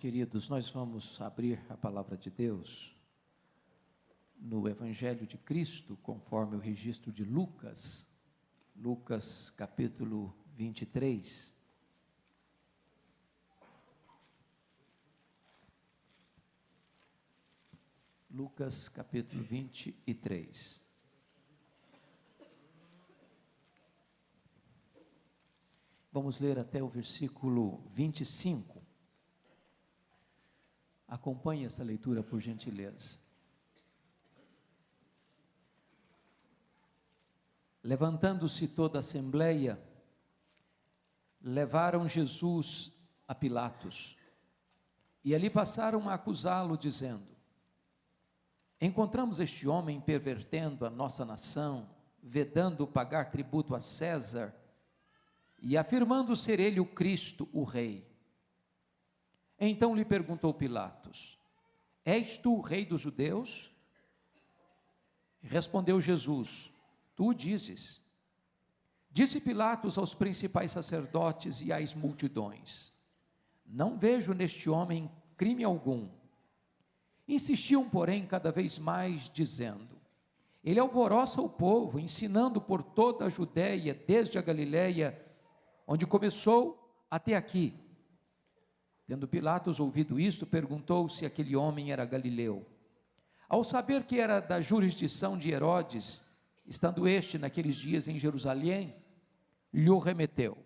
queridos, nós vamos abrir a palavra de Deus no Evangelho de Cristo, conforme o registro de Lucas, Lucas capítulo 23. Lucas capítulo 23. Vamos ler até o versículo 25. Acompanhe essa leitura, por gentileza. Levantando-se toda a assembleia, levaram Jesus a Pilatos, e ali passaram a acusá-lo, dizendo: encontramos este homem pervertendo a nossa nação, vedando pagar tributo a César, e afirmando ser ele o Cristo, o Rei. Então lhe perguntou Pilatos: és tu o Rei dos judeus? Respondeu Jesus: tu o dizes. Disse Pilatos aos principais sacerdotes e às multidões: não vejo neste homem crime algum. Insistiam, porém, cada vez mais, dizendo: ele alvoroça o povo, ensinando por toda a Judéia, desde a Galileia, onde começou, até aqui. Tendo Pilatos ouvido isto, perguntou se aquele homem era galileu. Ao saber que era da jurisdição de Herodes, estando este naqueles dias em Jerusalém, lhe o remeteu.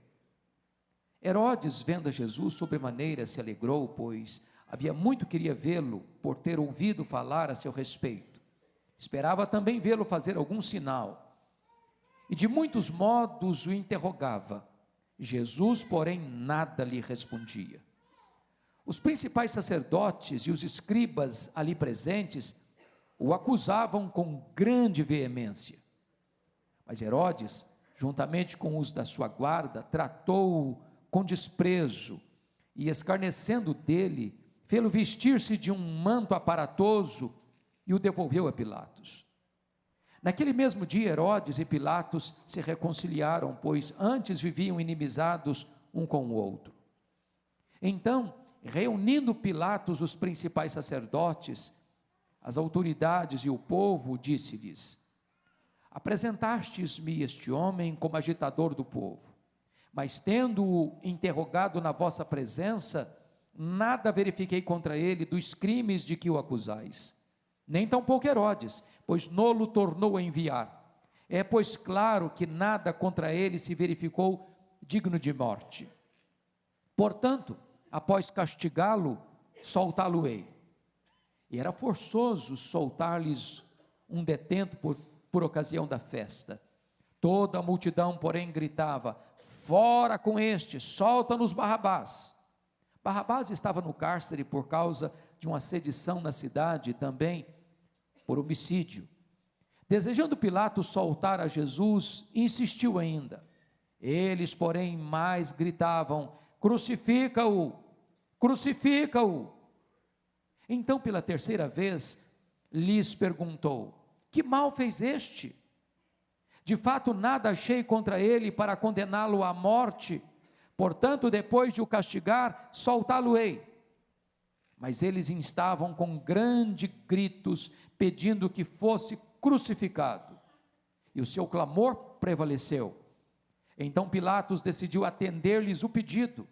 Herodes, vendo a Jesus, sobremaneira se alegrou, pois havia muito queria vê-lo, por ter ouvido falar a seu respeito. Esperava também vê-lo fazer algum sinal, e de muitos modos o interrogava. Jesus, porém, nada lhe respondia. Os principais sacerdotes e os escribas ali presentes o acusavam com grande veemência. Mas Herodes, juntamente com os da sua guarda, tratou-o com desprezo e, escarnecendo dele, fê-lo vestir-se de um manto aparatoso e o devolveu a Pilatos. Naquele mesmo dia, Herodes e Pilatos se reconciliaram, pois antes viviam inimizados um com o outro. Então, reunindo Pilatos os principais sacerdotes, as autoridades e o povo, disse-lhes: apresentastes-me este homem como agitador do povo, mas tendo-o interrogado na vossa presença, nada verifiquei contra ele dos crimes de que o acusais, nem tampouco Herodes, pois nolo tornou a enviar. É, pois, claro que nada contra ele se verificou digno de morte. Portanto, após castigá-lo, soltá-lo-ei. E era forçoso soltar-lhes um detento por ocasião da festa. Toda a multidão, porém, gritava: fora com este, solta-nos Barrabás. Barrabás estava no cárcere por causa de uma sedição na cidade, e também por homicídio. Desejando Pilatos soltar a Jesus, insistiu ainda. Eles, porém, mais gritavam: crucifica-o, crucifica-o. Então, pela terceira vez, lhes perguntou: que mal fez este? De fato, nada achei contra ele para condená-lo à morte, portanto, depois de o castigar, soltá-lo-ei. Mas eles instavam com grandes gritos, pedindo que fosse crucificado, e o seu clamor prevaleceu. Então Pilatos decidiu atender-lhes o pedido,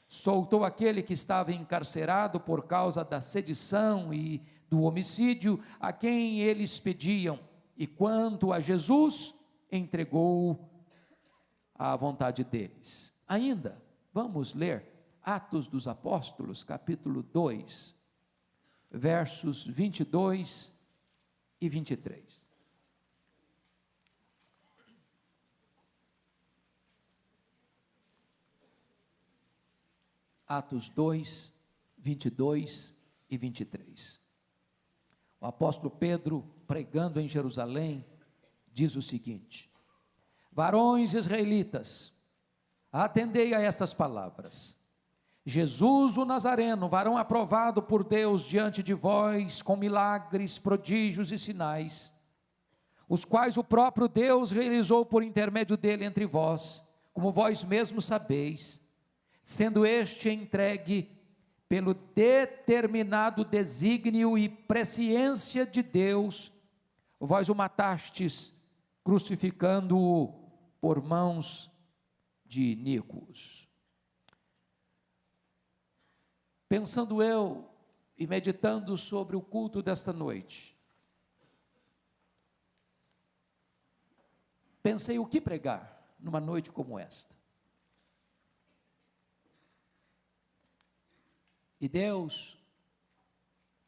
soltou aquele que estava encarcerado por causa da sedição e do homicídio, a quem eles pediam, e quanto a Jesus, entregou-o à vontade deles. Ainda, vamos ler Atos dos Apóstolos, capítulo 2, versos 22 e 23. Atos 2, 22 e 23. O apóstolo Pedro, pregando em Jerusalém, diz o seguinte: varões israelitas, atendei a estas palavras. Jesus o Nazareno, varão aprovado por Deus diante de vós, com milagres, prodígios e sinais, os quais o próprio Deus realizou por intermédio dele entre vós, como vós mesmos sabeis, sendo este entregue pelo determinado desígnio e presciência de Deus, vós o matastes, crucificando-o por mãos de iníquos. Pensando eu e meditando sobre o culto desta noite, pensei o que pregar numa noite como esta. E Deus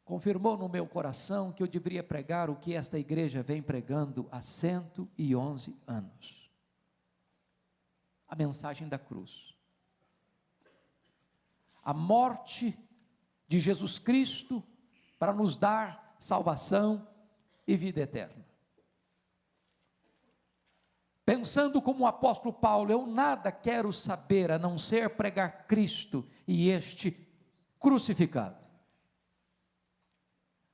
confirmou no meu coração que eu deveria pregar o que esta igreja vem pregando há 111 anos. A mensagem da cruz. A morte de Jesus Cristo para nos dar salvação e vida eterna. Pensando como o apóstolo Paulo, eu nada quero saber a não ser pregar Cristo e este crucificado.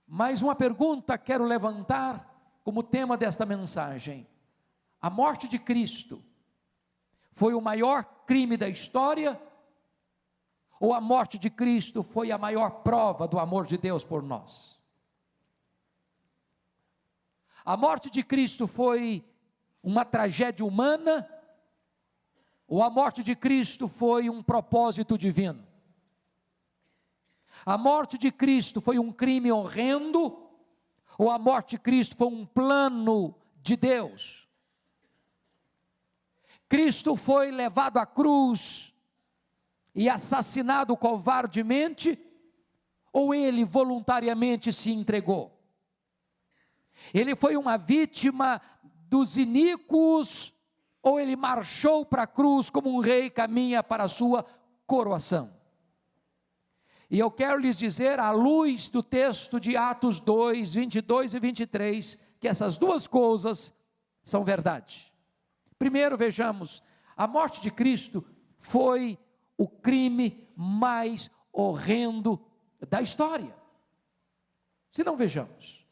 Mais uma pergunta quero levantar como tema desta mensagem: a morte de Cristo foi o maior crime da história? Ou a morte de Cristo foi a maior prova do amor de Deus por nós? A morte de Cristo foi uma tragédia humana? Ou a morte de Cristo foi um propósito divino? A morte de Cristo foi um crime horrendo? Ou a morte de Cristo foi um plano de Deus? Cristo foi levado à cruz e assassinado covardemente? Ou ele voluntariamente se entregou? Ele foi uma vítima dos iníquos? Ou ele marchou para a cruz como um rei caminha para a sua coroação? E eu quero lhes dizer, à luz do texto de Atos 2, 22 e 23, que essas duas coisas são verdade. Primeiro, vejamos, a morte de Cristo foi o crime mais horrendo da história. Se não, vejamos.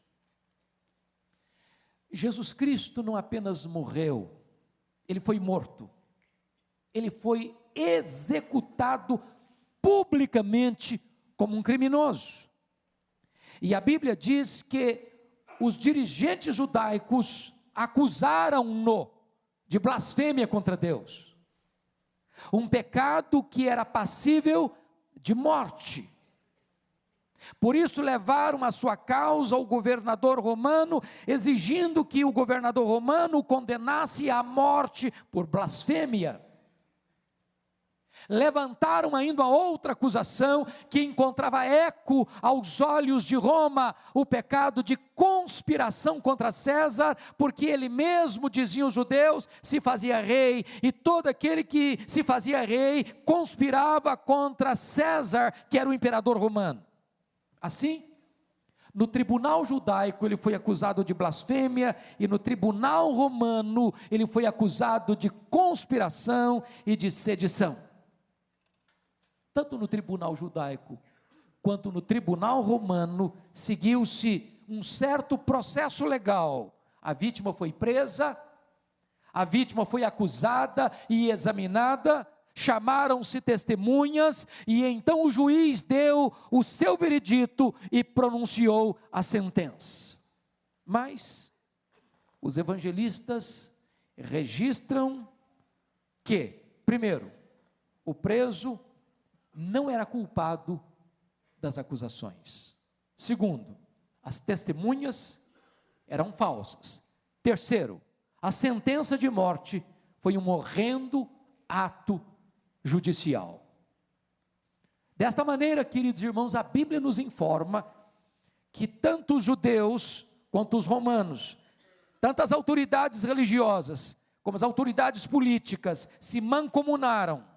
Jesus Cristo não apenas morreu, ele foi morto. Ele foi executado publicamente como um criminoso. E a Bíblia diz que os dirigentes judaicos acusaram-no de blasfêmia contra Deus, um pecado que era passível de morte. Por isso levaram a sua causa ao governador romano, exigindo que o governador romano o condenasse à morte por blasfêmia. Levantaram ainda uma outra acusação que encontrava eco aos olhos de Roma, o pecado de conspiração contra César, porque ele mesmo, diziam os judeus, se fazia rei, e todo aquele que se fazia rei conspirava contra César, que era o imperador romano. Assim, no tribunal judaico ele foi acusado de blasfêmia, e no tribunal romano ele foi acusado de conspiração e de sedição. Tanto no tribunal judaico, quanto no tribunal romano, seguiu-se um certo processo legal. A vítima foi presa, a vítima foi acusada e examinada, chamaram-se testemunhas, e então o juiz deu o seu veredito e pronunciou a sentença. Mas os evangelistas registram que, primeiro, o preso não era culpado das acusações. Segundo, as testemunhas eram falsas. Terceiro, a sentença de morte foi um horrendo ato judicial. Desta maneira, queridos irmãos, a Bíblia nos informa que tanto os judeus quanto os romanos, tanto as autoridades religiosas como as autoridades políticas se mancomunaram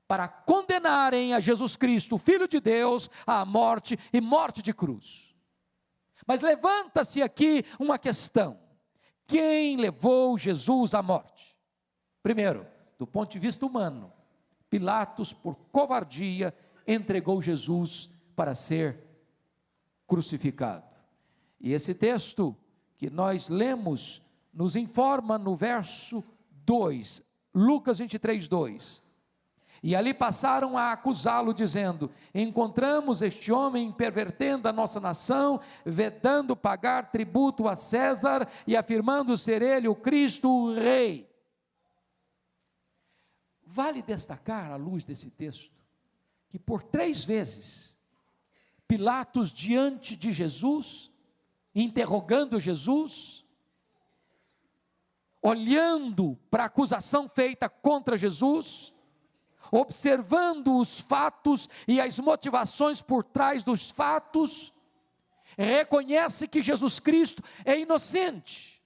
para condenarem a Jesus Cristo, Filho de Deus, à morte e morte de cruz. Mas levanta-se aqui uma questão: quem levou Jesus à morte? Primeiro, do ponto de vista humano, Pilatos, por covardia, entregou Jesus para ser crucificado. E esse texto que nós lemos nos informa no verso 2, Lucas 23, 2, E ali passaram a acusá-lo, dizendo: encontramos este homem pervertendo a nossa nação, vedando pagar tributo a César e afirmando ser ele o Cristo, o Rei. Vale destacar, à luz desse texto, que por 3 vezes, Pilatos diante de Jesus, interrogando Jesus, olhando para a acusação feita contra Jesus, observando os fatos e as motivações por trás dos fatos, reconhece que Jesus Cristo é inocente.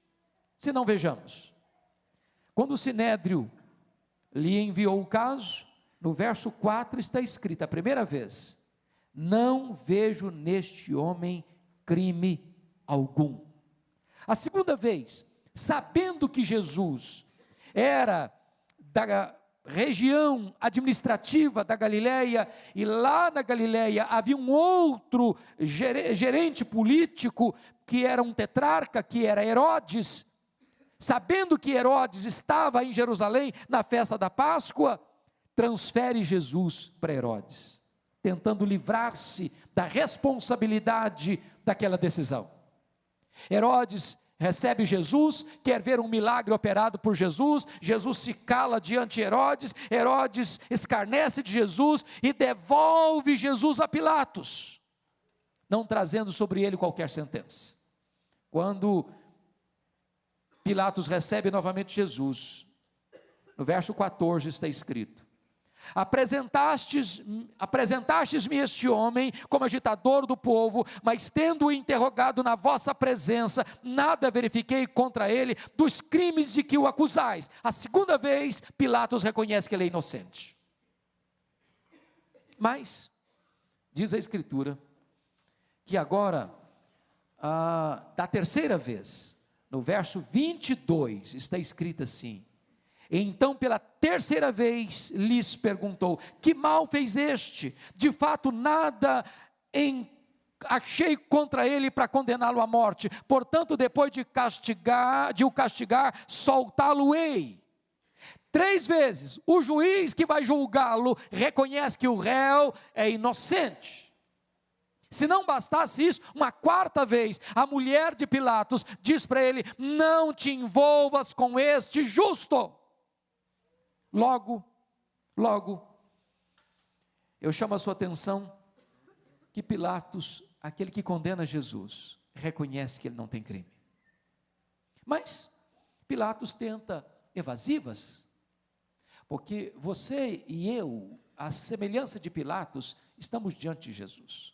Se não, vejamos, quando o Sinédrio lhe enviou o caso, no verso 4 está escrito, a primeira vez: não vejo neste homem crime algum. A segunda vez, sabendo que Jesus era da região administrativa da Galileia, e lá na Galileia havia um outro gerente político, que era um tetrarca, que era Herodes. Sabendo que Herodes estava em Jerusalém na festa da Páscoa, transfere Jesus para Herodes, tentando livrar-se da responsabilidade daquela decisão. Herodes recebe Jesus, quer ver um milagre operado por Jesus, Jesus se cala diante de Herodes, Herodes escarnece de Jesus e devolve Jesus a Pilatos, não trazendo sobre ele qualquer sentença. Quando Pilatos recebe novamente Jesus, no verso 14 está escrito: apresentastes-me este homem como agitador do povo, mas tendo-o interrogado na vossa presença, nada verifiquei contra ele dos crimes de que o acusais. A segunda vez, Pilatos reconhece que ele é inocente. Mas, diz a Escritura, que agora, da terceira vez, no verso 22, está escrito assim: então pela terceira vez lhes perguntou: que mal fez este? De fato nada achei contra ele para condená-lo à morte, portanto depois de o castigar, soltá-lo-ei. 3 vezes, o juiz que vai julgá-lo reconhece que o réu é inocente. Se não bastasse isso, uma 4ª vez, a mulher de Pilatos diz para ele: não te envolvas com este justo. Logo, eu chamo a sua atenção que Pilatos, aquele que condena Jesus, reconhece que ele não tem crime. Mas Pilatos tenta evasivas, porque você e eu, à semelhança de Pilatos, estamos diante de Jesus.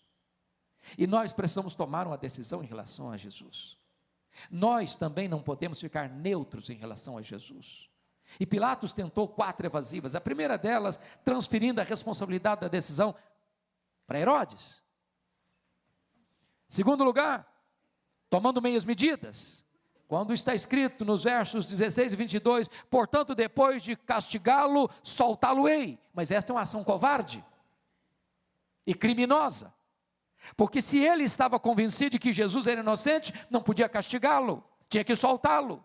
E nós precisamos tomar uma decisão em relação a Jesus. Nós também não podemos ficar neutros em relação a Jesus. E Pilatos tentou 4 evasivas, a primeira delas transferindo a responsabilidade da decisão para Herodes. Segundo lugar, tomando meias medidas, quando está escrito nos versos 16 e 22, portanto depois de castigá-lo, soltá-lo-ei. Mas esta é uma ação covarde e criminosa, porque se ele estava convencido de que Jesus era inocente, não podia castigá-lo, tinha que soltá-lo.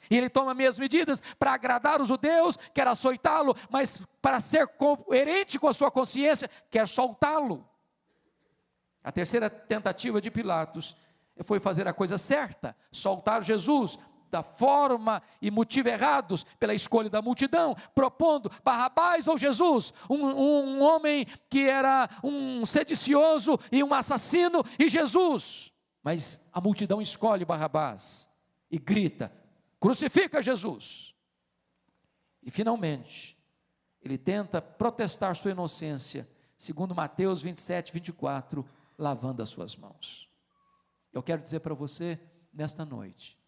E ele toma meias medidas para agradar os judeus, quer açoitá-lo, mas para ser coerente com a sua consciência, quer soltá-lo. A terceira tentativa de Pilatos foi fazer a coisa certa, soltar Jesus da forma e motivo errados, pela escolha da multidão, propondo Barrabás ou Jesus, um homem que era um sedicioso e um assassino, e Jesus. Mas a multidão escolhe Barrabás e grita: crucifica Jesus. E finalmente, ele tenta protestar sua inocência, segundo Mateus 27, 24, lavando as suas mãos. Eu quero dizer para você, nesta noite,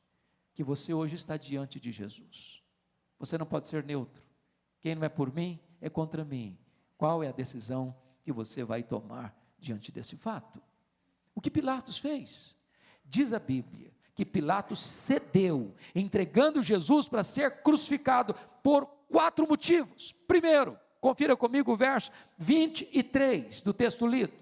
que você hoje está diante de Jesus. Você não pode ser neutro. Quem não é por mim, é contra mim. Qual é a decisão que você vai tomar diante desse fato? O que Pilatos fez? Diz a Bíblia que Pilatos cedeu, entregando Jesus para ser crucificado por 4 motivos. Primeiro, confira comigo o verso 23 do texto lido.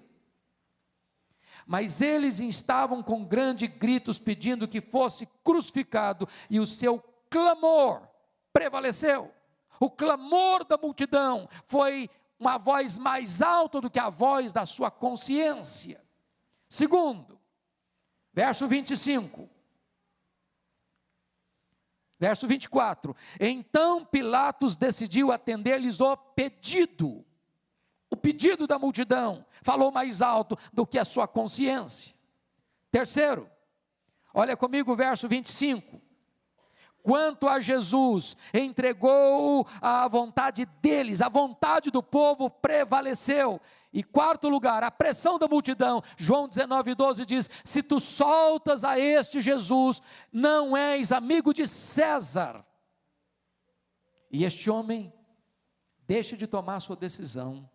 Mas eles estavam com grandes gritos pedindo que fosse crucificado, e o seu clamor prevaleceu. O clamor da multidão foi uma voz mais alta do que a voz da sua consciência. Segundo, verso 25. Verso 24, então Pilatos decidiu atender-lhes o pedido da multidão, falou mais alto do que a sua consciência. Terceiro, olha comigo o verso 25, quanto a Jesus, entregou à vontade deles, a vontade do povo prevaleceu. E quarto lugar, a pressão da multidão, João 19:12 diz, se tu soltas a este Jesus, não és amigo de César. E este homem deixa de tomar sua decisão,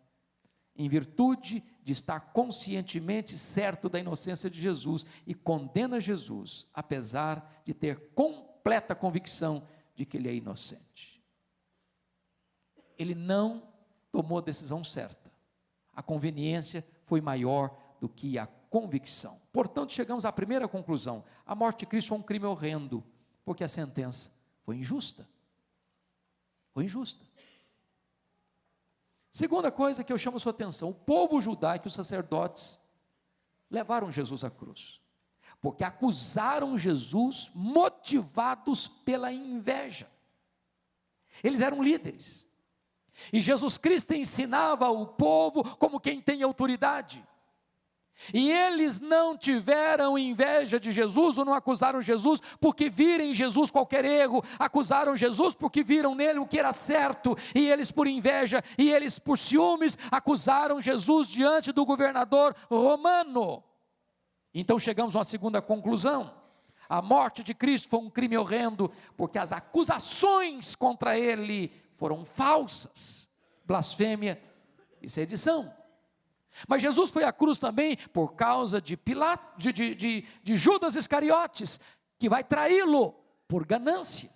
em virtude de estar conscientemente certo da inocência de Jesus, e condena Jesus, apesar de ter completa convicção de que ele é inocente. Ele não tomou a decisão certa. A conveniência foi maior do que a convicção. Portanto, chegamos à primeira conclusão: a morte de Cristo foi um crime horrendo, porque a sentença foi injusta. Foi injusta. Segunda coisa que eu chamo a sua atenção: o povo judaico e os sacerdotes levaram Jesus à cruz, porque acusaram Jesus motivados pela inveja. Eles eram líderes. E Jesus Cristo ensinava o povo como quem tem autoridade. E eles não tiveram inveja de Jesus, ou não acusaram Jesus porque viram em Jesus qualquer erro, acusaram Jesus porque viram nele o que era certo, e eles por inveja, e eles por ciúmes, acusaram Jesus diante do governador romano. Então chegamos a uma segunda conclusão: a morte de Cristo foi um crime horrendo, porque as acusações contra ele foram falsas, blasfêmia e sedição. Mas Jesus foi à cruz também por causa de Judas Iscariotes, que vai traí-lo por ganância,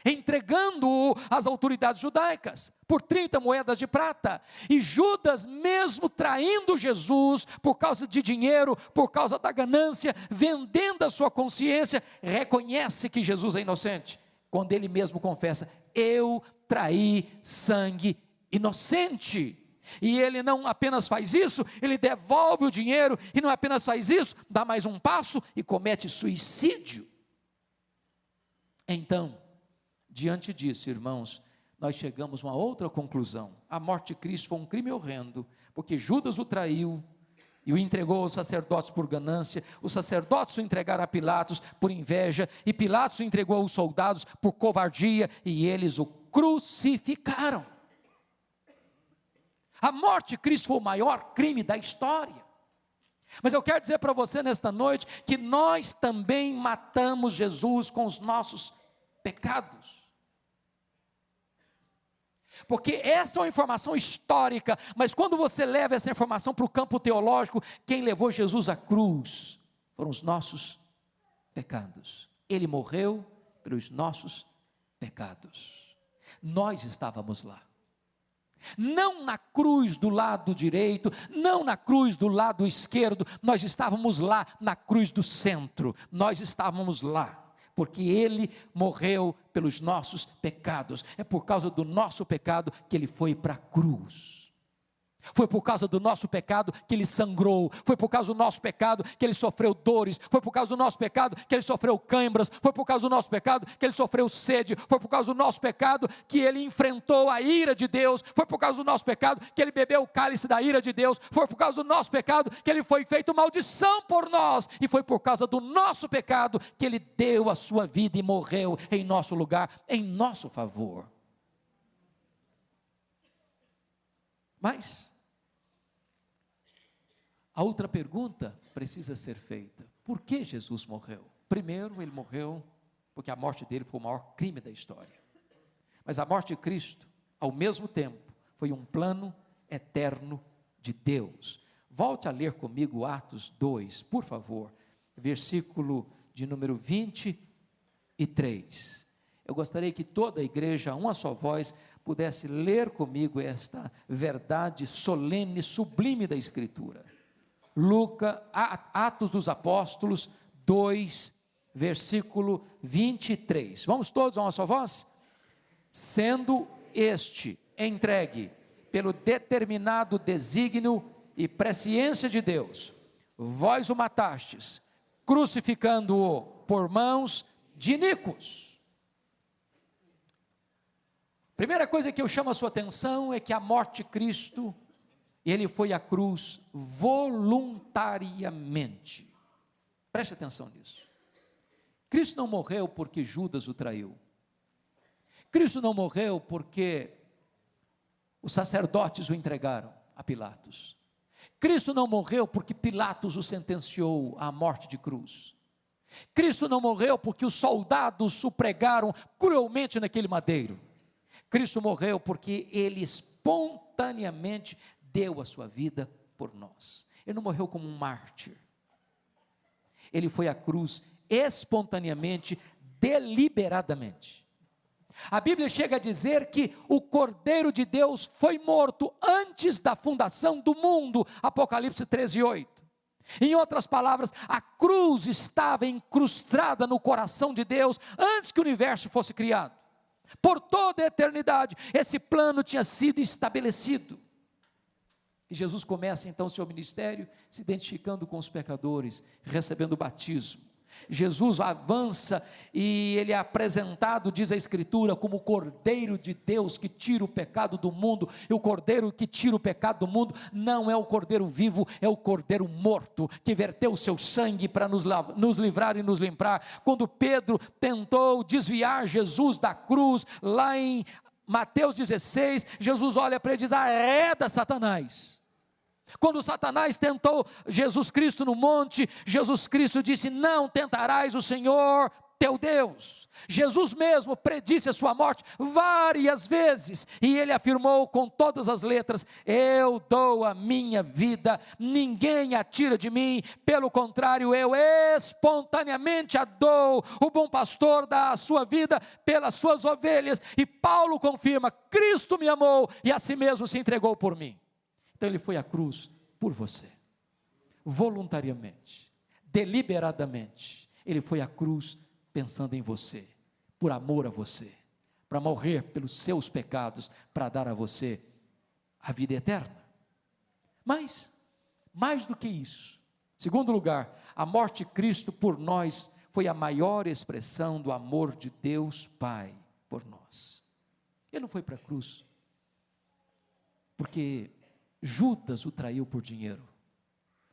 entregando-o às autoridades judaicas por 30 moedas de prata. E Judas, mesmo traindo Jesus por causa de dinheiro, por causa da ganância, vendendo a sua consciência, reconhece que Jesus é inocente, quando ele mesmo confessa: eu traí sangue inocente. E ele não apenas faz isso, ele devolve o dinheiro, e não apenas faz isso, dá mais um passo e comete suicídio. Então, diante disso, irmãos, nós chegamos a uma outra conclusão: a morte de Cristo foi um crime horrendo, porque Judas o traiu e o entregou aos sacerdotes por ganância, os sacerdotes o entregaram a Pilatos por inveja, e Pilatos o entregou aos soldados por covardia, e eles o crucificaram. A morte de Cristo foi o maior crime da história. Mas eu quero dizer para você nesta noite, que nós também matamos Jesus com os nossos pecados. Porque essa é uma informação histórica, mas quando você leva essa informação para o campo teológico, quem levou Jesus à cruz foram os nossos pecados. Ele morreu pelos nossos pecados. Nós estávamos lá. Não na cruz do lado direito, não na cruz do lado esquerdo, nós estávamos lá na cruz do centro. Nós estávamos lá, porque ele morreu pelos nossos pecados. É por causa do nosso pecado que ele foi para a cruz. Foi por causa do nosso pecado que ele sangrou, foi por causa do nosso pecado que ele sofreu dores, foi por causa do nosso pecado que ele sofreu câimbras, foi por causa do nosso pecado que ele sofreu sede, foi por causa do nosso pecado que ele enfrentou a ira de Deus, foi por causa do nosso pecado que ele bebeu o cálice da ira de Deus, foi por causa do nosso pecado que ele foi feito maldição por nós, e foi por causa do nosso pecado que ele deu a sua vida e morreu em nosso lugar, em nosso favor. Mas a outra pergunta precisa ser feita: por que Jesus morreu? Primeiro, ele morreu porque a morte dele foi o maior crime da história. Mas a morte de Cristo, ao mesmo tempo, foi um plano eterno de Deus. Volte a ler comigo Atos 2, por favor, versículo de número 23. Eu gostaria que toda a igreja, a uma só voz, pudesse ler comigo esta verdade solene, sublime da Escritura. Atos dos Apóstolos 2, versículo 23. Vamos todos a uma só voz? sendo este entregue pelo determinado desígnio e presciência de Deus, vós o matastes, crucificando-o por mãos de iníquos. Primeira coisa que eu chamo a sua atenção é que a morte de Cristo, ele foi à cruz voluntariamente. Preste atenção nisso. Cristo não morreu porque Judas o traiu. Cristo não morreu porque os sacerdotes o entregaram a Pilatos. Cristo não morreu porque Pilatos o sentenciou à morte de cruz. Cristo não morreu porque os soldados o pregaram cruelmente naquele madeiro. Cristo morreu porque ele espontaneamente deu a sua vida por nós. Ele não morreu como um mártir. Ele foi à cruz espontaneamente, deliberadamente. A Bíblia chega a dizer que o Cordeiro de Deus foi morto antes da fundação do mundo, Apocalipse 13:8. Em outras palavras, a cruz estava incrustada no coração de Deus antes que o universo fosse criado. Por toda a eternidade, esse plano tinha sido estabelecido. E Jesus começa então seu ministério se identificando com os pecadores, recebendo o batismo. Jesus avança e ele é apresentado, diz a Escritura, como o Cordeiro de Deus que tira o pecado do mundo. E o Cordeiro que tira o pecado do mundo não é o Cordeiro vivo, é o Cordeiro morto, que verteu o seu sangue para nos livrar e nos limpar. Quando Pedro tentou desviar Jesus da cruz, lá em Mateus 16, Jesus olha para ele e diz: arreda, Satanás. Quando Satanás tentou Jesus Cristo no monte, Jesus Cristo disse: não tentarás o Senhor teu Deus. Jesus mesmo predisse a sua morte várias vezes, e ele afirmou com todas as letras: eu dou a minha vida, ninguém a tira de mim, pelo contrário, eu espontaneamente a dou. O bom pastor dá a sua vida pelas suas ovelhas. E Paulo confirma: Cristo me amou e a si mesmo se entregou por mim. Então ele foi à cruz por você, voluntariamente, deliberadamente. Ele foi à cruz pensando em você, por amor a você, para morrer pelos seus pecados, para dar a você a vida eterna. Mas, mais do que isso, segundo lugar, a morte de Cristo por nós foi a maior expressão do amor de Deus Pai por nós. Ele não foi para a cruz porque Judas o traiu por dinheiro,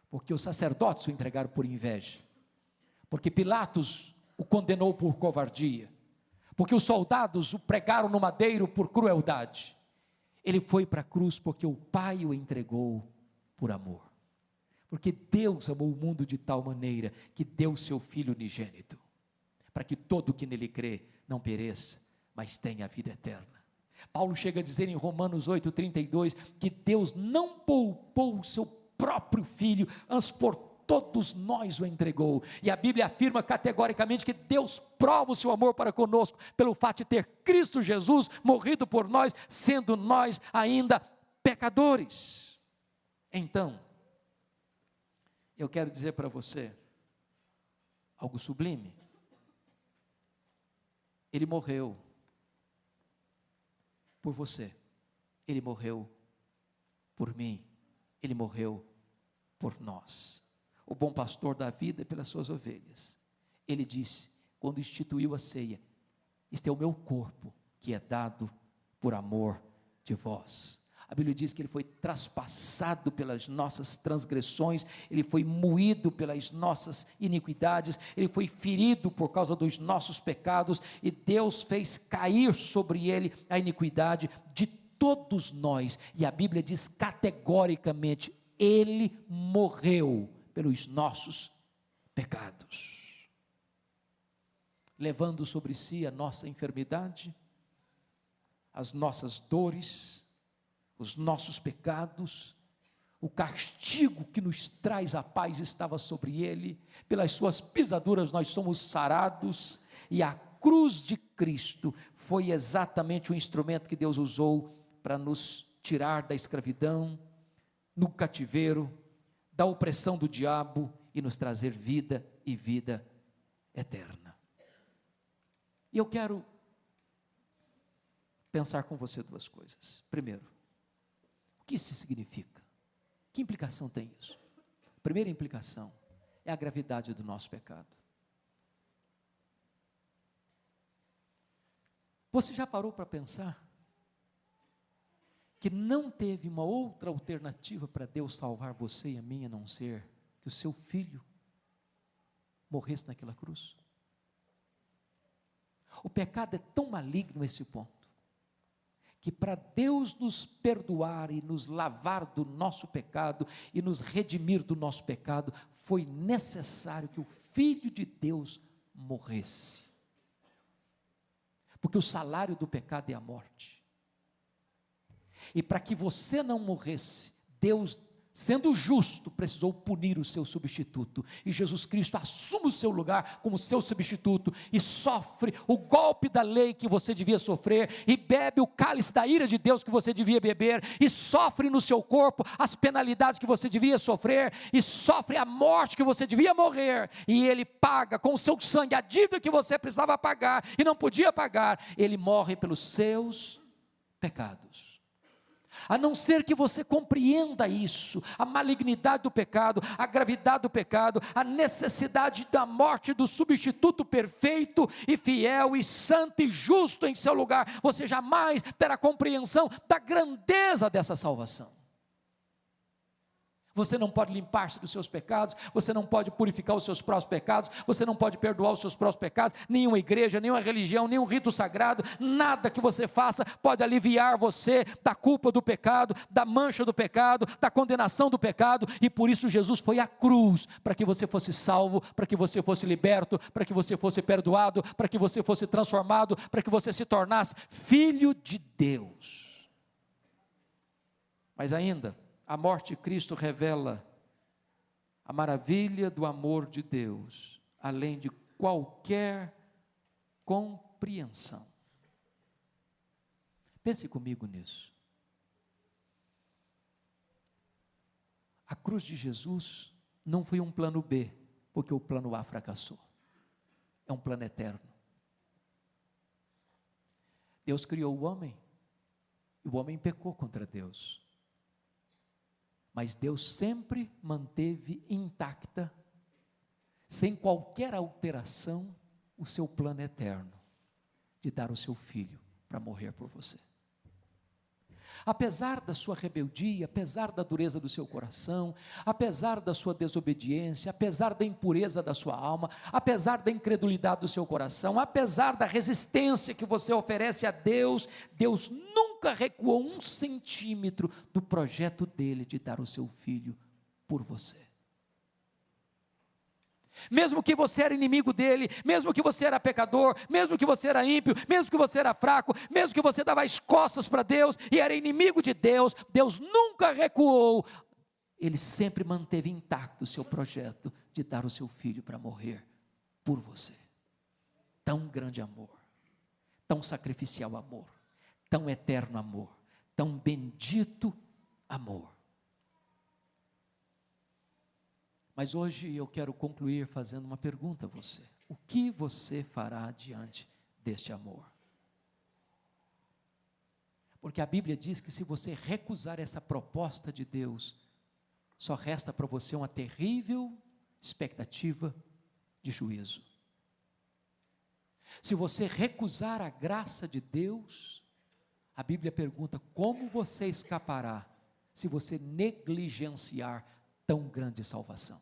porque os sacerdotes o entregaram por inveja, porque Pilatos o condenou por covardia, porque os soldados o pregaram no madeiro por crueldade. Ele foi para a cruz porque o Pai o entregou por amor, porque Deus amou o mundo de tal maneira que deu o seu Filho unigênito, para que todo o que nele crê não pereça, mas tenha a vida eterna. Paulo chega a dizer em Romanos 8:32 que Deus não poupou o seu próprio Filho, antes por todos nós o entregou. E a Bíblia afirma categoricamente que Deus prova o seu amor para conosco pelo fato de ter Cristo Jesus morrido por nós, sendo nós ainda pecadores. Então, eu quero dizer para você algo sublime. Ele morreu por você, ele morreu por mim, ele morreu por nós. O bom pastor dá vida pelas suas ovelhas. Ele disse, quando instituiu a ceia: este é o meu corpo, que é dado por amor de vós. A Bíblia diz que ele foi traspassado pelas nossas transgressões, ele foi moído pelas nossas iniquidades, ele foi ferido por causa dos nossos pecados, e Deus fez cair sobre ele a iniquidade de todos nós. E a Bíblia diz categoricamente: ele morreu pelos nossos pecados, levando sobre si a nossa enfermidade, as nossas dores, os nossos pecados. O castigo que nos traz a paz estava sobre ele, pelas suas pisaduras nós somos sarados, e a cruz de Cristo foi exatamente o instrumento que Deus usou para nos tirar da escravidão, no cativeiro, da opressão do diabo, e nos trazer vida e vida eterna. E eu quero pensar com você duas coisas. Primeiro, o que isso significa? Que implicação tem isso? A primeira implicação é a gravidade do nosso pecado. Você já parou para pensar que não teve uma outra alternativa para Deus salvar você e a mim, a não ser que o seu filho morresse naquela cruz? O pecado é tão maligno a esse ponto, que para Deus nos perdoar e nos lavar do nosso pecado e nos redimir do nosso pecado, foi necessário que o Filho de Deus morresse. Porque o salário do pecado é a morte. E para que você não morresse, Deus, sendo justo, precisou punir o seu substituto, e Jesus Cristo assume o seu lugar como seu substituto, e sofre o golpe da lei que você devia sofrer, e bebe o cálice da ira de Deus que você devia beber, e sofre no seu corpo as penalidades que você devia sofrer, e sofre a morte que você devia morrer, e ele paga com o seu sangue a dívida que você precisava pagar, e não podia pagar. Ele morre pelos seus pecados. A não ser que você compreenda isso, a malignidade do pecado, a gravidade do pecado, a necessidade da morte do substituto perfeito e fiel e santo e justo em seu lugar, você jamais terá compreensão da grandeza dessa salvação. Você não pode limpar-se dos seus pecados, você não pode purificar os seus próprios pecados, você não pode perdoar os seus próprios pecados, nenhuma igreja, nenhuma religião, nenhum rito sagrado, nada que você faça pode aliviar você da culpa do pecado, da mancha do pecado, da condenação do pecado, e por isso Jesus foi à cruz, para que você fosse salvo, para que você fosse liberto, para que você fosse perdoado, para que você fosse transformado, para que você se tornasse filho de Deus. Mas ainda, a morte de Cristo revela a maravilha do amor de Deus, além de qualquer compreensão. Pense comigo nisso. A cruz de Jesus não foi um plano B, porque o plano A fracassou. É um plano eterno. Deus criou o homem, e o homem pecou contra Deus. Mas Deus sempre manteve intacta, sem qualquer alteração, o seu plano eterno, de dar o seu filho para morrer por você. Apesar da sua rebeldia, apesar da dureza do seu coração, apesar da sua desobediência, apesar da impureza da sua alma, apesar da incredulidade do seu coração, apesar da resistência que você oferece a Deus, Deus nunca recuou 1 centímetro do projeto dele de dar o seu filho por você. Mesmo que você era inimigo dele, mesmo que você era pecador, mesmo que você era ímpio, mesmo que você era fraco, mesmo que você dava as costas para Deus e era inimigo de Deus, Deus nunca recuou. Ele sempre manteve intacto o seu projeto de dar o seu filho para morrer por você. Tão grande amor, tão sacrificial amor, tão eterno amor, tão bendito amor. Mas hoje eu quero concluir fazendo uma pergunta a você. O que você fará diante deste amor? Porque a Bíblia diz que se você recusar essa proposta de Deus, só resta para você uma terrível expectativa de juízo. Se você recusar a graça de Deus, a Bíblia pergunta: como você escapará se você negligenciar tão grande salvação?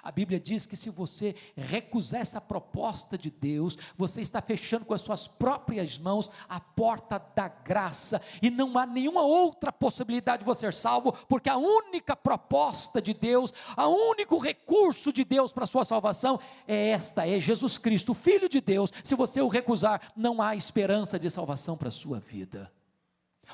A Bíblia diz que se você recusar essa proposta de Deus, você está fechando com as suas próprias mãos a porta da graça, e não há nenhuma outra possibilidade de você ser salvo, porque a única proposta de Deus, o único recurso de Deus para a sua salvação é Jesus Cristo, o Filho de Deus. Se você o recusar, não há esperança de salvação para a sua vida.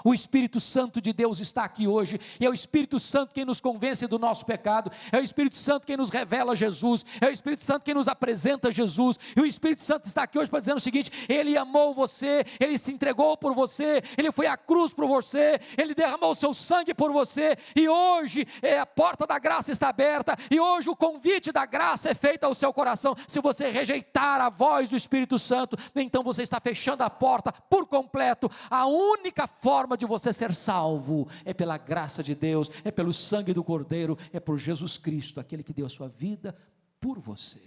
O Espírito Santo de Deus está aqui hoje, e é o Espírito Santo quem nos convence do nosso pecado, é o Espírito Santo quem nos revela Jesus, é o Espírito Santo quem nos apresenta Jesus, e o Espírito Santo está aqui hoje para dizer o seguinte: Ele amou você, Ele se entregou por você, Ele foi à cruz por você, Ele derramou o seu sangue por você, e hoje a porta da graça está aberta, e hoje o convite da graça é feito ao seu coração. Se você rejeitar a voz do Espírito Santo, então você está fechando a porta por completo. A única forma de você ser salvo é pela graça de Deus, é pelo sangue do Cordeiro, é por Jesus Cristo, aquele que deu a sua vida por você.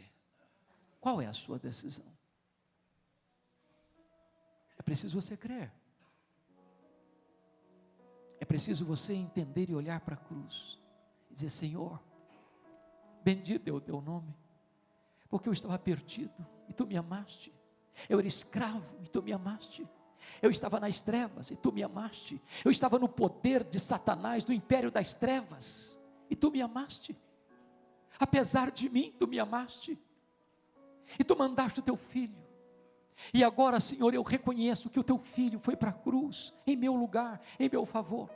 Qual é a sua decisão? É preciso você crer, é preciso você entender e olhar para a cruz e dizer: Senhor, bendito é o teu nome, porque eu estava perdido e tu me amaste, eu era escravo e tu me amaste, eu estava nas trevas e tu me amaste, eu estava no poder de Satanás, do império das trevas, e tu me amaste, apesar de mim tu me amaste, e tu mandaste o teu filho, e agora, Senhor, eu reconheço que o teu filho foi para a cruz, em meu lugar, em meu favor.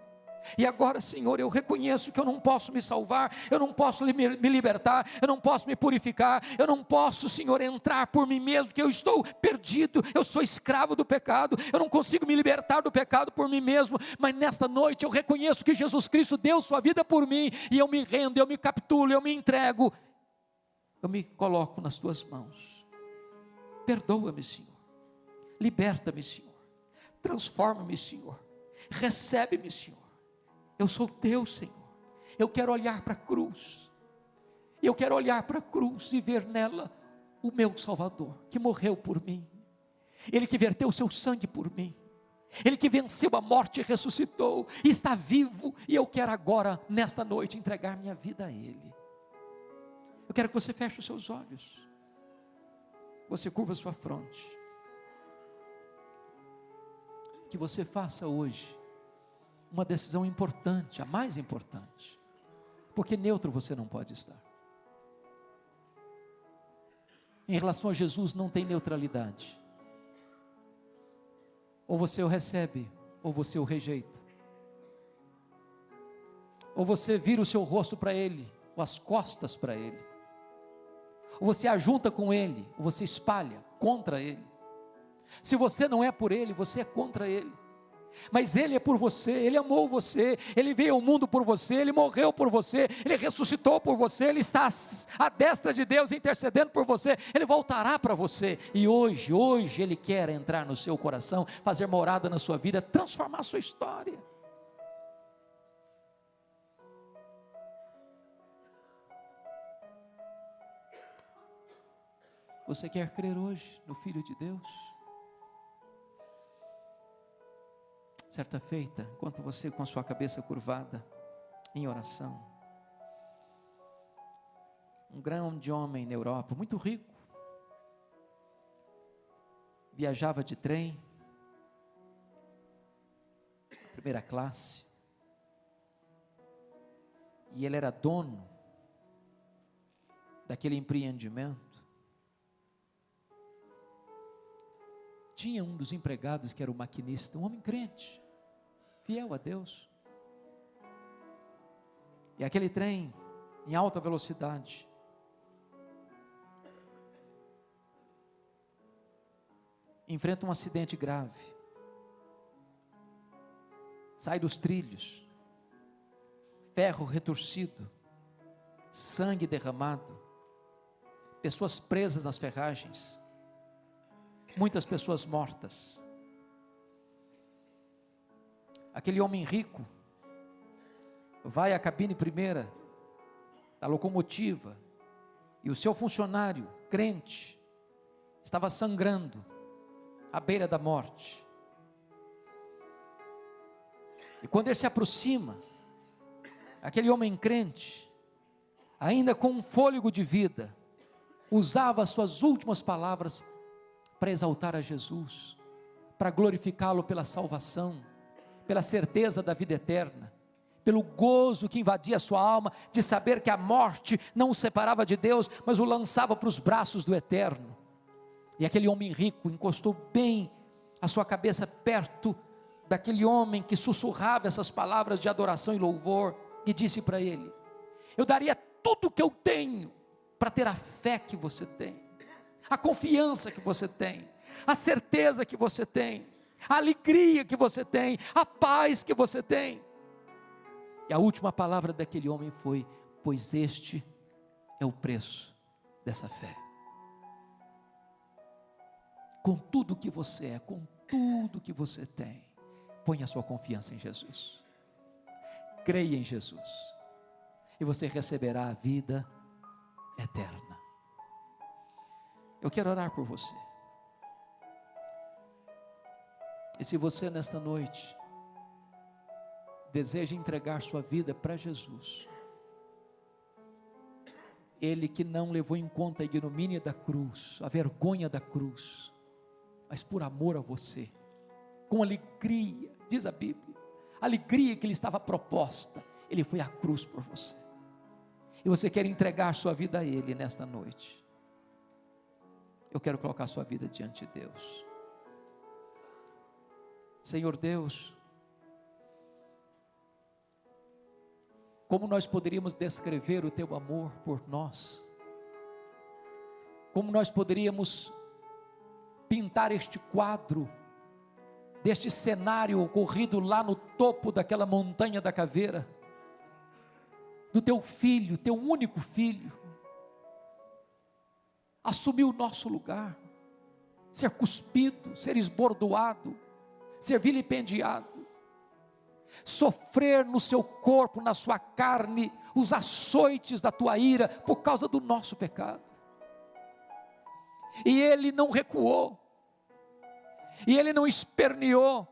E agora, Senhor, eu reconheço que eu não posso me salvar, eu não posso me libertar, eu não posso me purificar, eu não posso, Senhor, entrar por mim mesmo, que eu estou perdido, eu sou escravo do pecado, eu não consigo me libertar do pecado por mim mesmo, mas nesta noite eu reconheço que Jesus Cristo deu sua vida por mim, e eu me rendo, eu me capitulo, eu me entrego, eu me coloco nas tuas mãos. Perdoa-me, Senhor, liberta-me, Senhor, transforma-me, Senhor, recebe-me, Senhor. Eu sou teu, Senhor. Eu quero olhar para a cruz. Eu quero olhar para a cruz e ver nela o meu Salvador, que morreu por mim. Ele que verteu o seu sangue por mim. Ele que venceu a morte e ressuscitou, e está vivo, e eu quero agora, nesta noite, entregar minha vida a Ele. Eu quero que você feche os seus olhos. Você curva a sua fronte. Que você faça hoje uma decisão importante, a mais importante, porque neutro você não pode estar. Em relação a Jesus não tem neutralidade, ou você o recebe, ou você o rejeita, ou você vira o seu rosto para Ele, ou as costas para Ele, ou você ajunta com Ele, ou você espalha contra Ele. Se você não é por Ele, você é contra Ele. Mas Ele é por você, Ele amou você, Ele veio ao mundo por você, Ele morreu por você, Ele ressuscitou por você, Ele está à destra de Deus intercedendo por você, Ele voltará para você, e hoje Ele quer entrar no seu coração, fazer morada na sua vida, transformar a sua história. Você quer crer hoje no Filho de Deus? Certa feita, enquanto você com a sua cabeça curvada, em oração, um grande homem na Europa, muito rico, viajava de trem, primeira classe, e ele era dono daquele empreendimento. Tinha um dos empregados que era o maquinista, um homem crente, fiel a Deus, e aquele trem em alta velocidade, enfrenta um acidente grave, sai dos trilhos, ferro retorcido, sangue derramado, pessoas presas nas ferragens, muitas pessoas mortas. Aquele homem rico vai à cabine primeira da locomotiva, e o seu funcionário, crente, estava sangrando à beira da morte. E quando ele se aproxima, aquele homem crente, ainda com um fôlego de vida, usava as suas últimas palavras para exaltar a Jesus, para glorificá-lo pela salvação, pela certeza da vida eterna, pelo gozo que invadia a sua alma, de saber que a morte não o separava de Deus, mas o lançava para os braços do eterno. E aquele homem rico encostou bem a sua cabeça perto daquele homem que sussurrava essas palavras de adoração e louvor, e disse para ele: eu daria tudo o que eu tenho para ter a fé que você tem, a confiança que você tem, a certeza que você tem, a alegria que você tem, a paz que você tem. E a última palavra daquele homem foi: pois este é o preço dessa fé. Com tudo que você é, com tudo que você tem, ponha a sua confiança em Jesus, creia em Jesus, e você receberá a vida eterna. Eu quero orar por você. E se você nesta noite deseja entregar sua vida para Jesus, Ele que não levou em conta a ignomínia da cruz, a vergonha da cruz, mas por amor a você, com alegria, diz a Bíblia, a alegria que lhe estava proposta, Ele foi à cruz por você, e você quer entregar sua vida a Ele nesta noite. Eu quero colocar sua vida diante de Deus. Senhor Deus, como nós poderíamos descrever o Teu amor por nós? Como nós poderíamos pintar este quadro, deste cenário ocorrido lá no topo daquela montanha da caveira, do Teu Filho, Teu único Filho, assumir o nosso lugar, ser cuspido, ser esbordoado, ser vilipendiado, sofrer no seu corpo, na sua carne, os açoites da tua ira, por causa do nosso pecado. E Ele não recuou, e Ele não esperneou,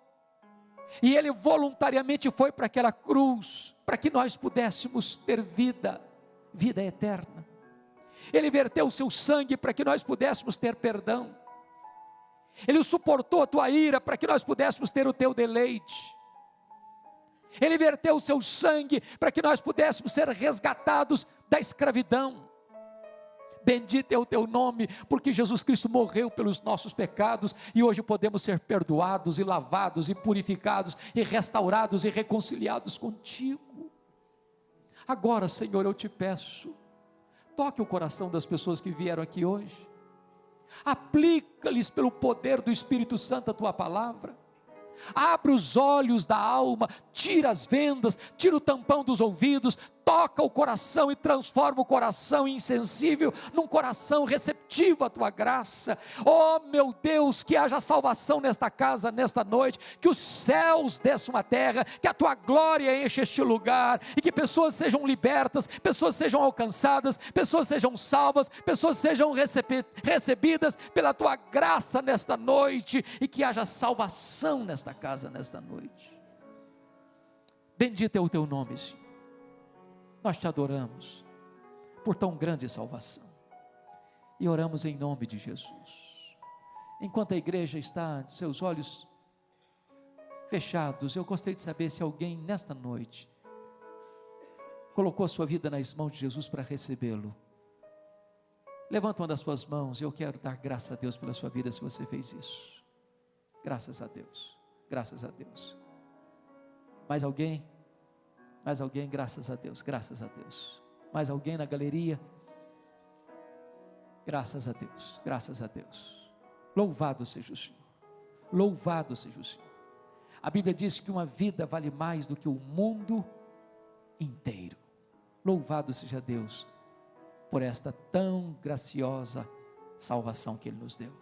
e Ele voluntariamente foi para aquela cruz, para que nós pudéssemos ter vida eterna. Ele verteu o seu sangue para que nós pudéssemos ter perdão. Ele suportou a tua ira para que nós pudéssemos ter o teu deleite. Ele verteu o seu sangue para que nós pudéssemos ser resgatados da escravidão. Bendito é o teu nome, porque Jesus Cristo morreu pelos nossos pecados, e hoje podemos ser perdoados, e lavados, e purificados, e restaurados, e reconciliados contigo. Agora, Senhor, eu te peço, toque o coração das pessoas que vieram aqui hoje, aplica-lhes pelo poder do Espírito Santo a tua palavra, abre os olhos da alma, tira as vendas, tira o tampão dos ouvidos, toca o coração e transforma o coração insensível num coração receptivo à tua graça. Oh meu Deus, que haja salvação nesta casa, nesta noite, que os céus desçam à terra, que a tua glória enche este lugar, e que pessoas sejam libertas, pessoas sejam alcançadas, pessoas sejam salvas, pessoas sejam recebidas pela tua graça nesta noite, e que haja salvação nesta casa, nesta noite. Bendito é o teu nome, Senhor. Nós te adoramos por tão grande salvação, e oramos em nome de Jesus. Enquanto a igreja está de seus olhos fechados, eu gostaria de saber se alguém nesta noite colocou a sua vida nas mãos de Jesus para recebê-lo. Levanta uma das suas mãos, e eu quero dar graças a Deus pela sua vida, se você fez isso. Graças a Deus, graças a Deus. Mais alguém? Mais alguém? Graças a Deus, graças a Deus. Mais alguém na galeria? Graças a Deus, graças a Deus. Louvado seja o Senhor, louvado seja o Senhor. A Bíblia diz que uma vida vale mais do que o mundo inteiro. Louvado seja Deus por esta tão graciosa salvação que Ele nos deu.